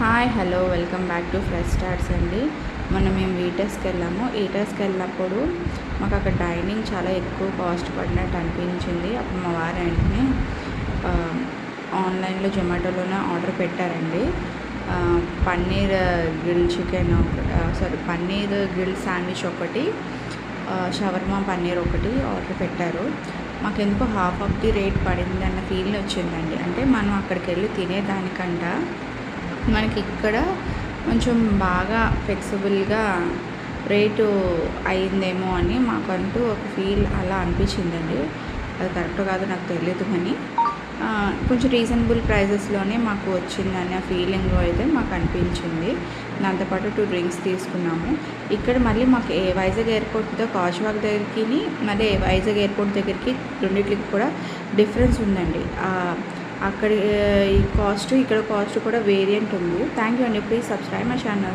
Hi hello welcome back to fresh starts అండి. మేము వీటర్స్కి వెళ్ళాము. ఈటర్స్కి వెళ్ళినప్పుడు మాకు అక్కడ డైనింగ్ చాలా ఎక్కువ కాస్ట్ పడినట్టు అనిపించింది. అప్పుడు మా వారు వెంటనే ఆన్లైన్లో జొమాటోలోనే ఆర్డర్ పెట్టారండి. Paneer grill chicken paneer grill sandwich ఒకటి, షవర్మా పన్నీర్ ఒకటి ఆర్డర్ పెట్టారు. మాకెందుకో హాఫ్ ఆఫ్ ది రేట్ పడింది అన్న ఫీల్ వచ్చిందండి. అంటే మనం అక్కడికి వెళ్ళి తినేదానికంట మనకి ఇక్కడ కొంచెం బాగా ఫ్లెక్సిబుల్గా రేటు అయిందేమో అని మాకంటూ ఒక ఫీల్ అలా అనిపించిందండి. అది కరెక్ట్ కాదు నాకు తెలియదు, కానీ కొంచెం రీజనబుల్ ప్రైజెస్లోనే మాకు వచ్చిందనే ఫీలింగ్ అయితే మాకు అనిపించింది. దాంతోపాటు 2 డ్రింక్స్ తీసుకున్నాము. ఇక్కడ మళ్ళీ మాకు వైజాగ్ ఎయిర్పోర్ట్తో కాజ్వాగ్ దగ్గరికి, మళ్ళీ వైజాగ్ ఎయిర్పోర్ట్ దగ్గరికి రెండింటికి కూడా డిఫరెన్స్ ఉందండి. అక్కడ ఈ కాస్ట్ ఇక్కడ కాస్ట్ కూడా వేరియంట్ ఉంది. థ్యాంక్ యూ అండి. Please subscribe my channel.